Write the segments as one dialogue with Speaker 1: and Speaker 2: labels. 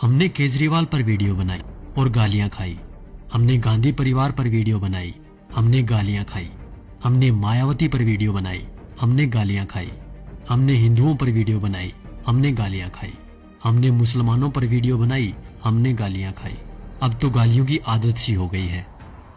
Speaker 1: हमने केजरीवाल पर वीडियो बनाई और गालियां खाई। हमने गांधी परिवार पर वीडियो बनाई, हमने गालियां खाई। हमने मायावती पर वीडियो बनाई, हमने गालियां खाई। हमने हिंदुओं पर वीडियो बनाई, हमने गालियां खाई। हमने मुसलमानों पर वीडियो बनाई, हमने गालियां खाई। अब तो गालियों की आदत सी हो गई है।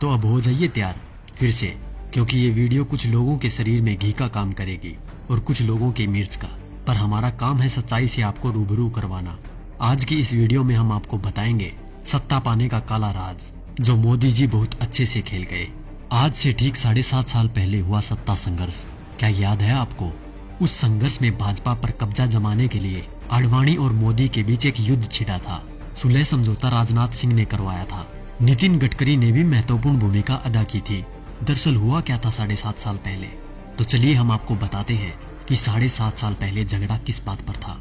Speaker 1: तो अब हो जाइए तैयार फिर से, क्योंकि ये वीडियो कुछ लोगों के शरीर में घी का काम करेगी और कुछ लोगों के मिर्च का। पर हमारा काम है सच्चाई से आपको रूबरू करवाना। आज की इस वीडियो में हम आपको बताएंगे सत्ता पाने का काला राज, जो मोदी जी बहुत अच्छे से खेल गए। आज से ठीक 7.5 साल पहले हुआ सत्ता संघर्ष, क्या याद है आपको? उस संघर्ष में भाजपा पर कब्जा जमाने के लिए आडवाणी और मोदी के बीच एक युद्ध छिड़ा था। सुलह समझौता राजनाथ सिंह ने करवाया था। नितिन गडकरी ने भी महत्वपूर्ण भूमिका अदा की थी। दरअसल हुआ क्या था 7.5 साल पहले? तो चलिए हम आपको बताते हैं कि 7.5 साल पहले झगड़ा किस बात पर था।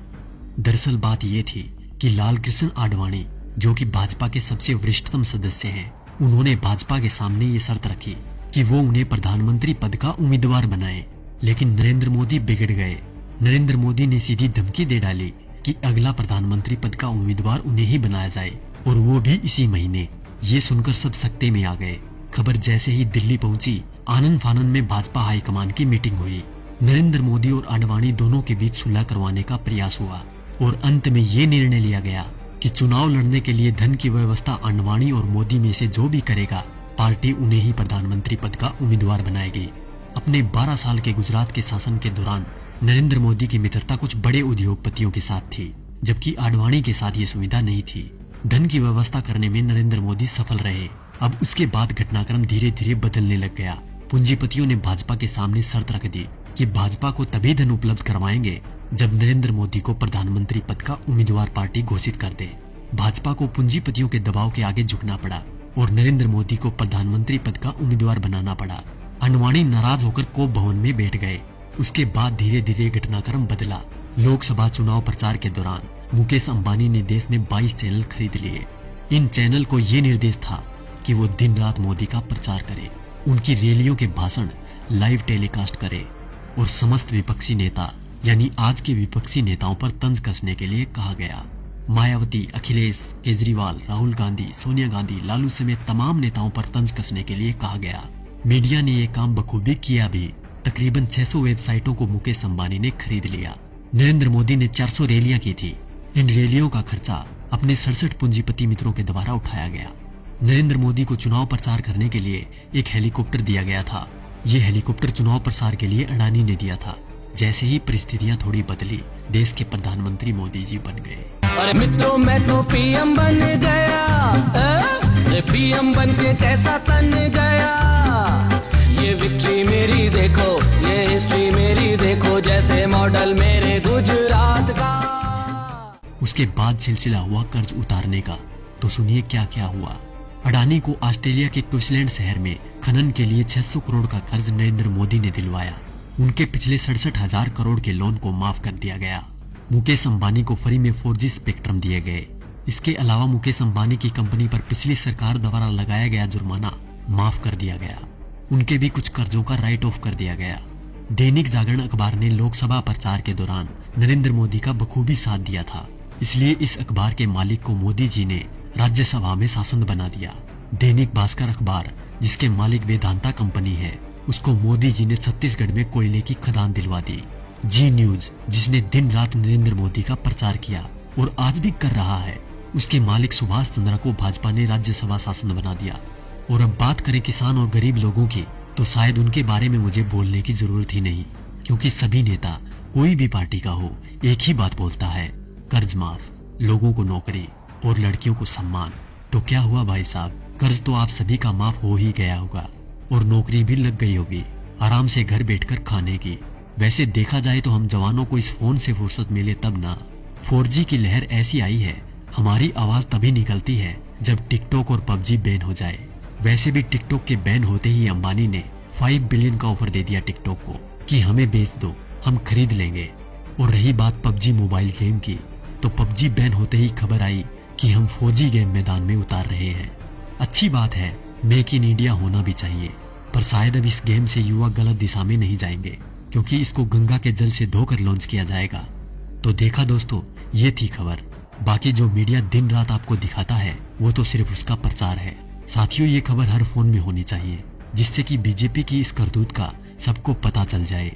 Speaker 1: दरअसल बात ये थी कि लाल कृष्ण आडवाणी, जो कि भाजपा के सबसे वरिष्ठतम सदस्य हैं, उन्होंने भाजपा के सामने ये शर्त रखी कि वो उन्हें प्रधानमंत्री पद का उम्मीदवार बनाए। लेकिन नरेंद्र मोदी बिगड़ गए। नरेंद्र मोदी ने सीधी धमकी दे डाली कि अगला प्रधानमंत्री पद का उम्मीदवार उन्हें ही बनाया जाए, और वो भी इसी महीने। ये सुनकर सब सकते में आ गए। खबर जैसे ही दिल्ली पहुंची, आनन फानन में भाजपा हाईकमान की मीटिंग हुई। नरेंद्र मोदी और आडवाणी दोनों के बीच सुलह करवाने का प्रयास हुआ और अंत में ये निर्णय लिया गया कि चुनाव लड़ने के लिए धन की व्यवस्था आडवाणी और मोदी में से जो भी करेगा, पार्टी उन्हें ही प्रधानमंत्री पद का उम्मीदवार बनाएगी। अपने 12 साल के गुजरात के शासन के दौरान नरेंद्र मोदी की मित्रता कुछ बड़े उद्योगपतियों के साथ थी, जबकि आडवाणी के साथ ये सुविधा नहीं थी। धन की व्यवस्था करने में नरेंद्र मोदी सफल रहे। अब उसके बाद घटनाक्रम धीरे धीरे बदलने लग गया। पूंजीपतियों ने भाजपा के सामने शर्त रख दी कि भाजपा को तभी धन उपलब्ध करवाएंगे जब नरेंद्र मोदी को प्रधानमंत्री पद का उम्मीदवार पार्टी घोषित कर दे। भाजपा को पूंजीपतियों के दबाव के आगे झुकना पड़ा और नरेंद्र मोदी को प्रधानमंत्री पद का उम्मीदवार बनाना पड़ा। आडवाणी नाराज होकर कोप भवन में बैठ गए। उसके बाद धीरे धीरे घटनाक्रम बदला। लोकसभा चुनाव प्रचार के दौरान मुकेश अंबानी ने देश में 22 चैनल खरीद लिए। इन चैनल को ये निर्देश था कि वो दिन रात मोदी का प्रचार करे, उनकी रैलियों के भाषण लाइव टेलीकास्ट करे और समस्त विपक्षी नेता यानी आज के विपक्षी नेताओं पर तंज कसने के लिए कहा गया। मायावती, अखिलेश, केजरीवाल, राहुल गांधी, सोनिया गांधी, लालू समेत तमाम नेताओं पर तंज कसने के लिए कहा गया। मीडिया ने ये काम बखूबी किया भी। तकरीबन 600 वेबसाइटों को मुकेश अंबानी ने खरीद लिया। नरेंद्र मोदी ने 400 रैलियां की थी। इन रैलियों का खर्चा अपने 67 पूंजीपति मित्रों के द्वारा उठाया गया। नरेंद्र मोदी को चुनाव प्रचार करने के लिए एक हेलीकॉप्टर दिया गया था। ये हेलीकॉप्टर चुनाव प्रचार के लिए अडानी ने दिया था। जैसे ही परिस्थितियां थोड़ी बदली, देश के प्रधानमंत्री मोदी जी बन गए।
Speaker 2: अरे मित्रों, मैं तो पीएम बन गया। पीएम बन के कैसा तन गया। ये विक्ट्री मेरी देखो, ये हिस्ट्री मेरी देखो, जैसे मॉडल मेरे गुजरात का।
Speaker 1: उसके बाद सिलसिला हुआ कर्ज उतारने का। तो सुनिए क्या क्या हुआ। अडानी को ऑस्ट्रेलिया के क्वींसलैंड शहर में खनन के लिए 600 करोड़ का कर्ज नरेंद्र मोदी ने दिलवाया। उनके पिछले 67,000 करोड़ के लोन को माफ कर दिया गया। मुकेश अंबानी को फ्री में 4G स्पेक्ट्रम दिए गए। इसके अलावा मुकेश अंबानी की कंपनी पर पिछली सरकार द्वारा लगाया गया जुर्माना माफ कर दिया गया। उनके भी कुछ कर्जों का राइट ऑफ कर दिया गया। दैनिक जागरण अखबार ने लोकसभा प्रचार के दौरान नरेंद्र मोदी का बखूबी साथ दिया था, इसलिए इस अखबार के मालिक को मोदी जी ने राज्यसभा में सांसद बना दिया। दैनिक भास्कर अखबार, जिसके मालिक वेदांता कंपनी है, उसको मोदी जी ने छत्तीसगढ़ में कोयले की खदान दिलवा दी। जी न्यूज, जिसने दिन रात नरेंद्र मोदी का प्रचार किया और आज भी कर रहा है, उसके मालिक सुभाष चंद्रा को भाजपा ने राज्यसभा सांसद बना दिया। और अब बात करें किसान और गरीब लोगों की, तो शायद उनके बारे में मुझे बोलने की जरूरत ही नहीं, क्योंकि सभी नेता कोई भी पार्टी का हो एक ही बात बोलता है, कर्ज माफ, लोगों को नौकरी और लड़कियों को सम्मान। तो क्या हुआ भाई साहब, कर्ज तो आप सभी का माफ हो ही गया होगा और नौकरी भी लग गई होगी, आराम से घर बैठकर खाने की। वैसे देखा जाए तो हम जवानों को इस फोन से फुर्सत मिले तब ना। 4G की लहर ऐसी आई है, हमारी आवाज तभी निकलती है जब टिकटॉक और PUBG बैन हो जाए। वैसे भी टिकटॉक के बैन होते ही अंबानी ने 5 बिलियन का ऑफर दे दिया टिकटॉक को कि हमें बेच दो, हम खरीद लेंगे। और रही बात PUBG मोबाइल गेम की, तो PUBG बैन होते ही खबर आई कि हम 4G गेम मैदान में उतार रहे हैं। अच्छी बात है, मेक इन इंडिया होना भी चाहिए, पर शायद अब इस गेम से युवा गलत दिशा में नहीं जाएंगे, क्योंकि इसको गंगा के जल से धोकर लॉन्च किया जाएगा। तो देखा दोस्तों, ये थी खबर। बाकी जो मीडिया दिन रात आपको दिखाता है वो तो सिर्फ उसका प्रचार है। साथियों, ये खबर हर फोन में होनी चाहिए जिससे कि बीजेपी की इस करतूत का सबको पता चल जाए।